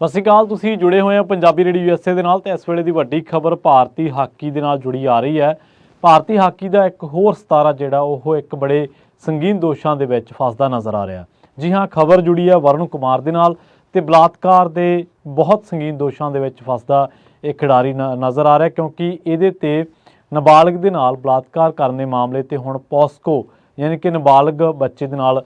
ਸਤਿ ਸ਼੍ਰੀ ਅਕਾਲ। ਤੁਸੀਂ ਜੁੜੇ ਹੋਏ ਹੋ ਪੰਜਾਬੀ ਰੇਡੀਓ ਯੂਐਸਏ ਦੇ ਨਾਲ ਤੇ ਇਸ ਵੇਲੇ ਦੀ ਵੱਡੀ ਖਬਰ ਭਾਰਤੀ ਹਾਕੀ ਦੇ ਨਾਲ ਜੁੜੀ ਆ ਰਹੀ ਹੈ। ਭਾਰਤੀ ਹਾਕੀ ਦਾ ਇੱਕ ਹੋਰ ਸਿਤਾਰਾ ਜਿਹੜਾ ਉਹ ਇੱਕ ਬੜੇ ਸੰਗੀਨ ਦੋਸ਼ਾਂ ਦੇ ਵਿੱਚ ਫਸਦਾ ਨਜ਼ਰ ਆ ਰਿਹਾ। ਜੀ ਹਾਂ, ਖਬਰ ਜੁੜੀ ਹੈ ਵਰੁਣ ਕੁਮਾਰ ਦੇ ਨਾਲ ਤੇ ਬਲਾਤਕਾਰ ਦੇ ਬਹੁਤ ਸੰਗੀਨ ਦੋਸ਼ਾਂ ਦੇ ਵਿੱਚ ਫਸਦਾ ਇਹ ਖਿਡਾਰੀ ਨਜ਼ਰ ਆ ਰਿਹਾ, ਕਿਉਂਕਿ ਇਹਦੇ ਤੇ ਨਾਬਾਲਗ ਦੇ ਨਾਲ ਬਲਾਤਕਾਰ ਕਰਨ ਦੇ ਮਾਮਲੇ ਤੇ ਹੁਣ ਪੋਸਕੋ ਯਾਨੀ ਕਿ ਨਾਬਾਲਗ ਬੱਚੇ ਦੇ ਨਾਲ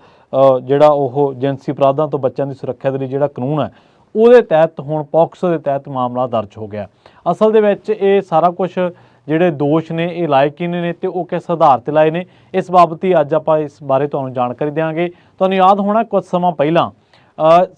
ਜਿਹੜਾ ਉਹ ਜਿਨਸੀ ਅਪਰਾਧਾਂ ਤੋਂ ਬੱਚਿਆਂ ਦੀ ਸੁਰੱਖਿਆ ਦੇ ਲਈ ਜਿਹੜਾ ਕਾਨੂੰਨ ਹੈ ਉਹਦੇ ਤਹਿਤ ਹੁਣ ਪੋਕਸੋ ਦੇ ਤਹਿਤ ਮਾਮਲਾ ਦਰਜ ਹੋ ਗਿਆ। ਅਸਲ ਦੇ ਵਿੱਚ ਇਹ ਸਾਰਾ ਕੁਝ ਜਿਹੜੇ ਦੋਸ਼ ਨੇ ਇਹ ਲਾਏ ਕਿਹਨੇ ਨੇ ਤੇ ਉਹ ਕਿਸ ਆਧਾਰ ਤੇ ਲਾਏ ਨੇ, ਇਸ ਬਾਬਤ ਹੀ ਅੱਜ ਆਪਾਂ ਇਸ ਬਾਰੇ ਤੁਹਾਨੂੰ ਜਾਣਕਾਰੀ ਦੇਵਾਂਗੇ। ਤੁਹਾਨੂੰ ਯਾਦ ਹੋਣਾ ਕੁਝ ਸਮਾਂ ਪਹਿਲਾਂ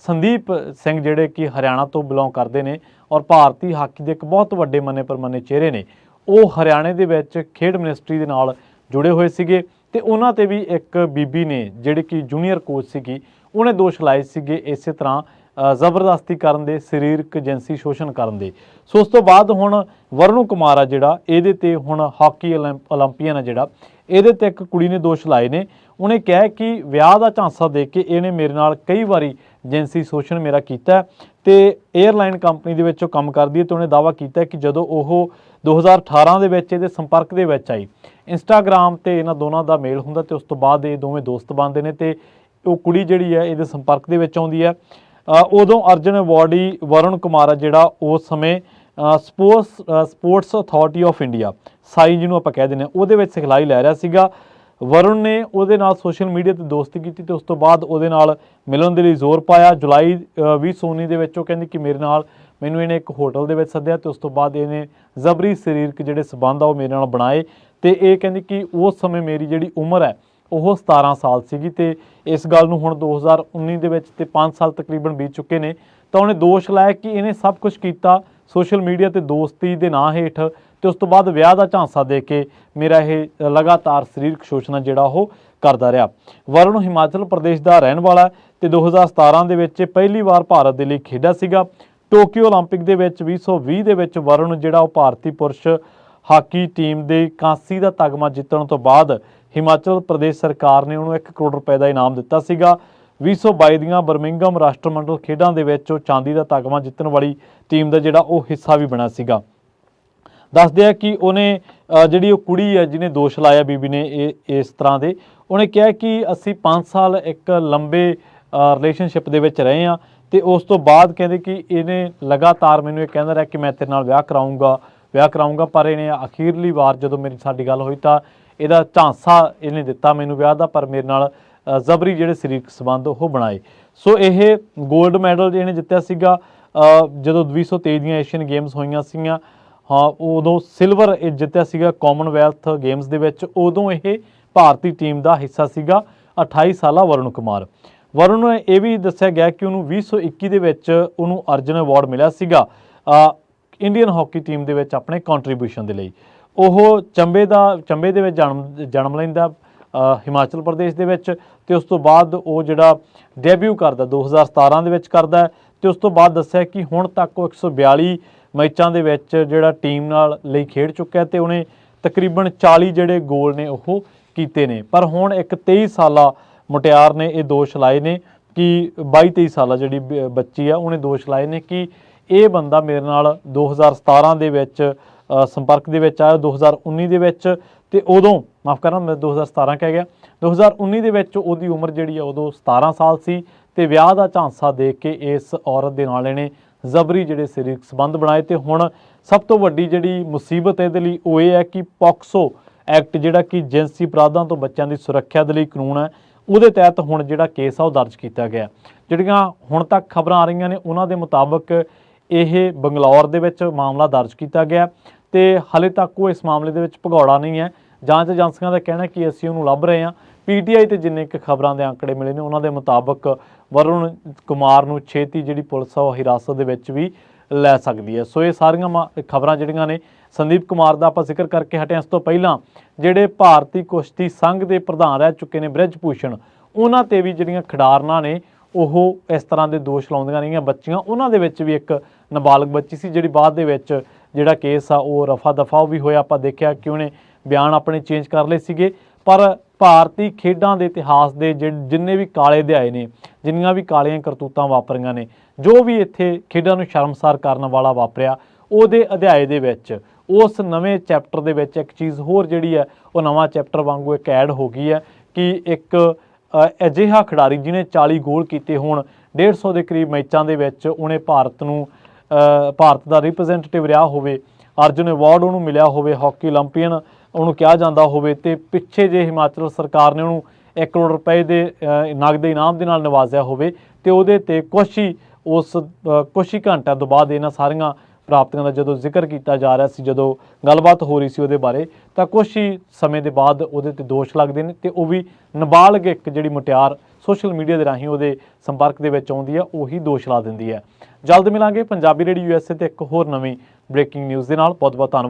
ਸੰਦੀਪ ਸਿੰਘ ਜਿਹੜੇ ਕਿ ਹਰਿਆਣਾ ਤੋਂ ਬਿਲੋਂਗ ਕਰਦੇ ਨੇ ਔਰ ਭਾਰਤੀ ਹਾਕੀ ਦੇ ਇੱਕ ਬਹੁਤ ਵੱਡੇ ਮੰਨੇ ਪ੍ਰਮੰਨੇ ਚਿਹਰੇ ਨੇ, ਉਹ ਹਰਿਆਣੇ ਦੇ ਵਿੱਚ ਖੇਡ ਮਿਨਿਸਟਰੀ ਦੇ ਨਾਲ ਜੁੜੇ ਹੋਏ ਸੀਗੇ ਤੇ ਉਹਨਾਂ ਤੇ ਵੀ ਇੱਕ ਬੀਬੀ ਨੇ ਜਿਹੜੀ ਕਿ ਜੂਨੀਅਰ ਕੋਚ ਸੀਗੀ, ਉਹਨੇ ਦੋਸ਼ ਲਾਏ ਸੀਗੇ ਇਸੇ ਤਰ੍ਹਾਂ ਜ਼ਬਰਦਸਤੀ ਕਰਨ ਦੇ, ਸਰੀਰਕ ਜਿਨਸੀ ਸ਼ੋਸ਼ਣ ਕਰਨ ਦੇ। ਸੋ ਉਸ ਤੋਂ ਬਾਅਦ ਹੁਣ ਵਰੁਣ ਕੁਮਾਰ ਆ ਜਿਹੜਾ ਇਹਦੇ ਤੇ ਹੁਣ ਹਾਕੀ ਓਲੰਪੀਅਨ ਆ ਜਿਹੜਾ ਇਹਦੇ ਤੇ ਇੱਕ ਕੁੜੀ ਨੇ ਦੋਸ਼ ਲਾਏ ਨੇ। ਉਹਨੇ ਕਿਹਾ ਕਿ ਵਿਆਹ ਦਾ ਝਾਂਸਾ ਦੇ ਕੇ ਇਹਨੇ ਮੇਰੇ ਨਾਲ ਕਈ ਵਾਰੀ ਜਿਨਸੀ ਸ਼ੋਸ਼ਣ ਮੇਰਾ ਕੀਤਾ ਤੇ 에ਅਰਲਾਈਨ ਕੰਪਨੀ ਦੇ ਵਿੱਚ ਉਹ ਕੰਮ ਕਰਦੀ ਹੈ ਤੇ ਉਹਨੇ ਦਾਅਵਾ ਕੀਤਾ ਕਿ ਜਦੋਂ ਉਹ 2018 ਦੇ ਵਿੱਚ ਇਹਦੇ ਸੰਪਰਕ ਦੇ ਵਿੱਚ ਆਈ, ਇੰਸਟਾਗ੍ਰਾਮ ਤੇ ਇਹਨਾਂ ਦੋਨਾਂ ਦਾ ਮੇਲ ਹੁੰਦਾ ਤੇ ਉਸ ਤੋਂ ਬਾਅਦ ਇਹ ਦੋਵੇਂ ਦੋਸਤ ਬਣਦੇ ਨੇ ਤੇ ਉਹ ਕੁੜੀ ਜਿਹੜੀ ਹੈ ਇਹਦੇ ਸੰਪਰਕ ਦੇ ਵਿੱਚ ਆਉਂਦੀ ਹੈ। ਉਦੋਂ ਅਰਜਨ ਅਵਾਰਡੀ ਵਰੁਣ ਕੁਮਾਰ ਆ ਜਿਹੜਾ ਉਸ ਸਮੇਂ ਸਪੋਰਟਸ ਅਥਾਰਟੀ ਆਫ ਇੰਡੀਆ ਸਾਈ ਜਿਹਨੂੰ ਆਪਾਂ ਕਹਿ ਦਿੰਦੇ ਹਾਂ ਉਹਦੇ ਵਿੱਚ ਸਿਖਲਾਈ ਲੈ ਰਿਹਾ ਸੀਗਾ। ਵਰੁਣ ਨੇ ਉਹਦੇ ਨਾਲ ਸੋਸ਼ਲ ਮੀਡੀਆ ਤੇ ਦੋਸਤੀ ਕੀਤੀ ਤੇ ਉਸ ਤੋਂ ਬਾਅਦ ਉਹਦੇ ਨਾਲ ਮਿਲਣ ਦੇ ਲਈ ਜ਼ੋਰ ਪਾਇਆ। ਜੁਲਾਈ 2019 ਦੇ ਵਿੱਚ ਉਹ ਕਹਿੰਦੀ ਕਿ ਮੈਨੂੰ ਇਹਨੇ ਇੱਕ ਹੋਟਲ ਦੇ ਵਿੱਚ ਸੱਦਿਆ ਤੇ ਉਸ ਤੋਂ ਬਾਅਦ ਇਹਨੇ ਜ਼ਬਰੀ ਸਰੀਰਕ ਜਿਹੜੇ ਸਬੰਧ ਆ ਉਹ ਮੇਰੇ ਨਾਲ ਬਣਾਏ ਤੇ ਇਹ ਕਹਿੰਦੀ ਕਿ ਉਸ ਸਮੇਂ ਮੇਰੀ ਜਿਹੜੀ ਉਮਰ ਹੈ ਉਹ 17 ਸਾਲ ਸੀਗੀ ਤੇ ਇਸ ਗੱਲ ਨੂੰ ਹੁਣ 2019 ਦੇ ਵਿੱਚ ਤੇ 5 ਸਾਲ ਤਕਰੀਬਨ ਬੀਤ ਚੁੱਕੇ ਨੇ। ਤਾਂ ਉਹਨੇ ਦੋਸ਼ ਲਾਇਆ ਕਿ ਇਹਨੇ ਸਭ ਕੁਝ ਕੀਤਾ ਸੋਸ਼ਲ ਮੀਡੀਆ ਤੇ ਦੋਸਤੀ ਦੇ ਨਾਂ ਹੇਠ ਤੇ ਉਸ ਤੋਂ ਬਾਅਦ ਵਿਆਹ ਦਾ ਝਾਂਸਾ ਦੇ ਕੇ ਮੇਰਾ ਇਹ ਲਗਾਤਾਰ ਸਰੀਰਕ ਸ਼ੋਸ਼ਣ ਜਿਹੜਾ ਉਹ ਕਰਦਾ ਰਿਹਾ। ਵਰੁਣ ਹਿਮਾਚਲ ਪ੍ਰਦੇਸ਼ ਦਾ ਰਹਿਣ ਵਾਲਾ ਤੇ 2017 ਦੇ ਵਿੱਚ ਪਹਿਲੀ ਵਾਰ ਭਾਰਤ ਦੇ ਲਈ ਖੇਡਿਆ ਸੀਗਾ। ਟੋਕੀਓ ਓਲੰਪਿਕ ਦੇ ਵਿੱਚ 2020 ਦੇ ਵਿੱਚ ਵਰੁਣ ਜਿਹੜਾ ਉਹ ਭਾਰਤੀ ਪੁਰਸ਼ ਹਾਕੀ ਟੀਮ ਦੇ ਕਾਂਸੀ ਦਾ ਤਗਮਾ ਜਿੱਤਣ ਤੋਂ ਬਾਅਦ ਹਿਮਾਚਲ ਪ੍ਰਦੇਸ਼ ਸਰਕਾਰ ਨੇ ਉਹਨੂੰ 1 ਕਰੋੜ ਰੁਪਏ ਦਾ ਇਨਾਮ ਦਿੱਤਾ ਸੀਗਾ। 2022 ਦੀਆਂ ਬਰਮਿੰਘਮ ਰਾਸ਼ਟਰਮੰਡਲ ਖੇਡਾਂ ਦੇ ਵਿੱਚ ਉਹ ਚਾਂਦੀ ਦਾ ਤਗਮਾ ਜਿੱਤਣ ਵਾਲੀ ਟੀਮ ਦਾ ਜਿਹੜਾ ਉਹ ਹਿੱਸਾ ਵੀ ਬਣਿਆ ਸੀਗਾ। ਦੱਸਦੇ ਆ ਕਿ ਉਹਨੇ ਜਿਹੜੀ ਉਹ ਕੁੜੀ ਹੈ ਜਿਹਨੇ ਦੋਸ਼ ਲਾਇਆ ਬੀਬੀ ਨੇ ਇਸ ਤਰ੍ਹਾਂ ਦੇ, ਉਹਨੇ ਕਿਹਾ ਕਿ ਅਸੀਂ 5 ਸਾਲ ਇੱਕ ਲੰਬੇ ਰਿਲੇਸ਼ਨਸ਼ਿਪ ਦੇ ਵਿੱਚ ਰਹੇ ਹਾਂ ਤੇ ਉਸ ਤੋਂ ਬਾਅਦ ਕਹਿੰਦੇ ਕਿ ਇਹਨੇ ਲਗਾਤਾਰ ਮੈਨੂੰ ਇਹ ਕਹਿੰਦਾ ਰਿਹਾ ਕਿ ਮੈਂ ਤੇਰੇ ਨਾਲ ਵਿਆਹ ਕਰਾਊਂਗਾ ਪਰ ਇਹਨੇ ਅਖੀਰਲੀ ਵਾਰ ਜਦੋਂ ਸਾਡੀ ਗੱਲ ਹੋਈ ਤਾਂ ਇਹਦਾ ਝਾਂਸਾ ਇਹਨੇ ਦਿੱਤਾ ਮੈਨੂੰ ਵਿਆਹ ਦਾ, ਪਰ ਮੇਰੇ ਨਾਲ ਜ਼ਬਰੀ ਜਿਹੜੇ ਸਰੀਰਕ ਸੰਬੰਧ ਉਹ ਬਣਾਏ। ਸੋ ਇਹ 골ਡ ਮੈਡਲ ਇਹਨੇ ਜਿੱਤਿਆ ਸੀਗਾ ਜਦੋਂ 2023 ਦੀਆਂ ਏਸ਼ੀਅਨ ਗੇਮਸ ਹੋਈਆਂ ਸੀਗੀਆਂ। ਹਾਂ, ਉਦੋਂ ਸਿਲਵਰ ਇਹ ਜਿੱਤਿਆ ਸੀਗਾ ਕਾਮਨਵੈਲਥ ਗੇਮਸ ਦੇ ਵਿੱਚ, ਉਦੋਂ ਇਹ ਭਾਰਤੀ ਟੀਮ ਦਾ ਹਿੱਸਾ ਸੀਗਾ 28 ਸਾਲਾ ਵਰੁਣ ਕੁਮਾਰ। ਵਰੁਣ ਨੂੰ ਇਹ ਵੀ ਦੱਸਿਆ ਗਿਆ ਕਿ ਉਹਨੂੰ 2021 ਦੇ ਵਿੱਚ ਉਹਨੂੰ ਅਰਜਨ ਅਵਾਰਡ ਮਿਲਿਆ ਸੀਗਾ ਇੰਡੀਅਨ ਹਾਕੀ ਟੀਮ ਦੇ ਵਿੱਚ ਆਪਣੇ ਕੰਟਰੀਬਿਊਸ਼ਨ ਦੇ ਲਈ। ਉਹ ਚੰਬੇ ਦੇ ਵਿੱਚ ਜਨਮ ਲੈਂਦਾ ਹਿਮਾਚਲ ਪ੍ਰਦੇਸ਼ ਦੇ ਵਿੱਚ ਤੇ ਉਸ ਤੋਂ ਬਾਅਦ ਉਹ ਜਿਹੜਾ ਡੈਬਿਊ ਕਰਦਾ 2017 ਦੇ ਵਿੱਚ ਕਰਦਾ ਤੇ ਉਸ ਤੋਂ ਬਾਅਦ ਦੱਸਿਆ ਕਿ ਹੁਣ ਤੱਕ ਉਹ 142 ਮੈਚਾਂ ਦੇ ਵਿੱਚ ਜਿਹੜਾ ਟੀਮ ਨਾਲ ਲਈ ਖੇਡ ਚੁੱਕਿਆ ਤੇ ਉਹਨੇ ਤਕਰੀਬਨ 40 ਜਿਹੜੇ ਗੋਲ ਨੇ ਉਹ ਕੀਤੇ ਨੇ। ਪਰ ਹੁਣ ਇੱਕ 23 ਸਾਲਾ ਮੁਟਿਆਰ ਨੇ ਇਹ ਦੋਸ਼ ਲਾਏ ਨੇ ਕਿ 22-23 ਸਾਲਾ ਜਿਹੜੀ ਬੱਚੀ ਆ ਉਹਨੇ ਦੋਸ਼ ਲਾਏ ਨੇ ਕਿ ਇਹ ਬੰਦਾ ਮੇਰੇ ਨਾਲ 2017 ਦੇ ਵਿੱਚ ਸੰਪਰਕ ਦੇ ਵਿੱਚ ਆਇਆ, 2019 ਦੇ ਵਿੱਚ ਤੇ ਉਦੋਂ ਮਾਫ ਕਰਨਾ ਮੈਂ 2017 ਕਹਿ ਗਿਆ, 2019 ਦੇ ਵਿੱਚ ਉਹਦੀ ਉਮਰ ਜਿਹੜੀ ਆ ਉਦੋਂ 17 ਸਾਲ ਸੀ ਤੇ ਵਿਆਹ ਦਾ ਝਾਂਸਾ ਦੇ ਕੇ ਇਸ ਔਰਤ ਦੇ ਨਾਲ ਇਹਨੇ ਜ਼ਬਰੀ ਜਿਹੜੇ ਸਰੀਰਕ ਸੰਬੰਧ ਬਣਾਏ। ਤੇ ਹੁਣ ਸਭ ਤੋਂ ਵੱਡੀ ਜਿਹੜੀ ਮੁਸੀਬਤ ਇਹਦੇ ਲਈ ਉਹ ਇਹ ਹੈ ਕਿ ਪੋਕਸੋ ਐਕਟ ਜਿਹੜਾ ਕਿ ਜਿਨਸੀ ਅਪਰਾਧਾਂ ਤੋਂ ਬੱਚਿਆਂ ਦੀ ਸੁਰੱਖਿਆ ਦੇ ਲਈ ਕਾਨੂੰਨ ਹੈ ਉਹਦੇ ਤਹਿਤ ਹੁਣ ਜਿਹੜਾ ਕੇਸ ਆ ਉਹ ਦਰਜ ਕੀਤਾ ਗਿਆ। ਜਿਹੜੀਆਂ ਹੁਣ ਤੱਕ ਖਬਰਾਂ ਆ ਰਹੀਆਂ ਨੇ ਉਹਨਾਂ ਦੇ ਮੁਤਾਬਕ ਇਹ ਬੰਗਲੌਰ ਦੇ ਵਿੱਚ ਮਾਮਲਾ ਦਰਜ ਕੀਤਾ ਗਿਆ ਤੇ ਹਾਲੇ ਤੱਕ ਉਹ ਇਸ ਮਾਮਲੇ ਦੇ ਵਿੱਚ ਭਗੌੜਾ ਨਹੀਂ ਹੈ। ਜਾਂਚ ਏਜੰਸੀਆਂ ਦਾ ਕਹਿਣਾ ਕਿ ਅਸੀਂ ਉਹਨੂੰ ਲੱਭ ਰਹੇ ਹਾਂ। ਪੀਟੀਆਈ ਤੇ ਜਿੰਨੇ ਕੁ ਖਬਰਾਂ ਦੇ ਅੰਕੜੇ ਮਿਲੇ ਨੇ ਉਹਨਾਂ ਦੇ ਮੁਤਾਬਕ ਵਰੁਣ ਕੁਮਾਰ ਨੂੰ ਛੇਤੀ ਜਿਹੜੀ ਪੁਲਿਸ ਆ ਉਹ ਹਿਰਾਸਤ ਦੇ ਵਿੱਚ ਵੀ ਲੈ ਸਕਦੀ ਹੈ। ਸੋ ਇਹ ਸਾਰੀਆਂ ਖਬਰਾਂ ਜਿਹੜੀਆਂ ਨੇ ਸੰਦੀਪ ਕੁਮਾਰ ਦਾ ਆਪਾਂ ਜ਼ਿਕਰ ਕਰਕੇ ਹਟੇ। ਇਸ ਤੋਂ ਪਹਿਲਾਂ ਜਿਹੜੇ ਭਾਰਤੀ ਕੁਸ਼ਤੀ ਸੰਘ ਦੇ ਪ੍ਰਧਾਨ ਰਹਿ ਚੁੱਕੇ ਨੇ ਬ੍ਰਿਜ ਭੂਸ਼ਣ, ਉਹਨਾਂ ਤੇ ਵੀ ਜਿਹੜੀਆਂ ਖਿਡਾਰਨਾਂ ਨੇ ਉਹ ਇਸ ਤਰ੍ਹਾਂ ਦੇ ਦੋਸ਼ ਲਾਉਂਦੀਆਂ ਰਹੀਆਂ ਬੱਚੀਆਂ। ਉਹਨਾਂ ਦੇ ਵਿੱਚ ਵੀ ਇੱਕ ਨਾਬਾਲਗ ਬੱਚੀ ਸੀ ਜਿਹੜੀ ਬਾਅਦ ਦੇ ਵਿੱਚ ਜਿਹੜਾ ਕੇਸ ਆ ਉਹ ਰਫਾ ਦਫਾ ਵੀ ਹੋਇਆ। ਆਪਾਂ ਦੇਖਿਆ ਕਿ ਉਹਨੇ ਬਿਆਨ ਆਪਣੇ ਚੇਂਜ ਕਰ ਲਏ ਸੀਗੇ ਪਰ ਭਾਰਤੀ ਖੇਡਾਂ ਦੇ ਇਤਿਹਾਸ ਦੇ ਜਿੰਨੇ ਵੀ ਕਾਲੇ ਅਧਿਆਏ ਨੇ, ਜਿੰਨੀਆਂ ਵੀ ਕਾਲੀਆਂ ਕਰਤੂਤਾਂ ਵਾਪਰੀਆਂ ਨੇ, ਜੋ ਵੀ ਇੱਥੇ ਖੇਡਾਂ ਨੂੰ ਸ਼ਰਮਸਾਰ ਕਰਨ ਵਾਲਾ ਵਾਪਰਿਆ, ਉਹਦੇ ਅਧਿਆਏ ਦੇ ਵਿੱਚ ਉਸ ਨਵੇਂ ਚੈਪਟਰ ਦੇ ਵਿੱਚ ਇੱਕ ਚੀਜ਼ ਹੋਰ ਜਿਹੜੀ ਹੈ ਉਹ ਨਵਾਂ ਚੈਪਟਰ ਵਾਂਗੂ ਇੱਕ ਐਡ ਹੋ ਗਈ ਹੈ ਕਿ ਇੱਕ ਅਜਿਹਾ ਖਿਡਾਰੀ ਜਿਹਨੇ 40 ਗੋਲ ਕੀਤੇ ਹੋਣ 150 ਦੇ ਕਰੀਬ ਮੈਚਾਂ ਦੇ ਵਿੱਚ, ਉਹਨੇ ਭਾਰਤ ਦਾ ਰਿਪਰੈਜ਼ੈਂਟੇਟਿਵ ਰਿਹਾ ਹੋਵੇ, ਅਰਜੁਨ ਅਵਾਰਡ ਉਹਨੂੰ ਮਿਲਿਆ ਹੋਵੇ, ਹਾਕੀ ਓਲੰਪੀਅਨ ਉਹਨੂੰ ਕਿਹਾ ਜਾਂਦਾ ਹੋਵੇ, ਤੇ ਪਿੱਛੇ ਜੇ ਹਿਮਾਚਲ ਸਰਕਾਰ ਨੇ ਉਹਨੂੰ 1 ਕਰੋੜ ਰੁਪਏ ਦੇ ਨਗਦ ਇਨਾਮ ਦੇ ਨਾਲ ਨਵਾਜ਼ਿਆ ਹੋਵੇ, ਤੇ ਉਹਦੇ ਤੇ ਕੁਛ ਹੀ ਘੰਟਿਆਂ ਤੋਂ ਬਾਅਦ ਇਹਨਾਂ ਸਾਰੀਆਂ ਪ੍ਰਾਪਤੀਆਂ ਦਾ ਜਦੋਂ ਜ਼ਿਕਰ ਕੀਤਾ ਜਾ ਰਿਹਾ ਸੀ, ਜਦੋਂ ਗੱਲਬਾਤ ਹੋ ਰਹੀ ਸੀ ਉਹਦੇ ਬਾਰੇ, ਤਾਂ ਕੁਛ ਹੀ ਸਮੇਂ ਦੇ ਬਾਅਦ ਉਹਦੇ ਤੇ ਦੋਸ਼ ਲੱਗਦੇ ਨੇ, ਤੇ ਉਹ ਵੀ ਨਾਬਾਲਗ ਇੱਕ ਜਿਹੜੀ ਮੁਟਿਆਰ ਸੋਸ਼ਲ ਮੀਡੀਆ ਦੇ ਰਾਹੀਂ ਉਹਦੇ ਸੰਪਰਕ ਦੇ ਵਿੱਚ ਆਉਂਦੀ ਹੈ, ਉਹੀ ਦੋਸ਼ ਲਾ ਦਿੰਦੀ ਹੈ। ਜਲਦ ਮਿਲਾਂਗੇ ਪੰਜਾਬੀ ਰੇਡੀਓ USA ਤੇ ਇੱਕ ਹੋਰ ਨਵੀਂ ਬ੍ਰੇਕਿੰਗ ਨਿਊਜ਼ ਦੇ ਨਾਲ। ਬਹੁਤ ਬਹੁਤ ਧੰਨਵਾਦ।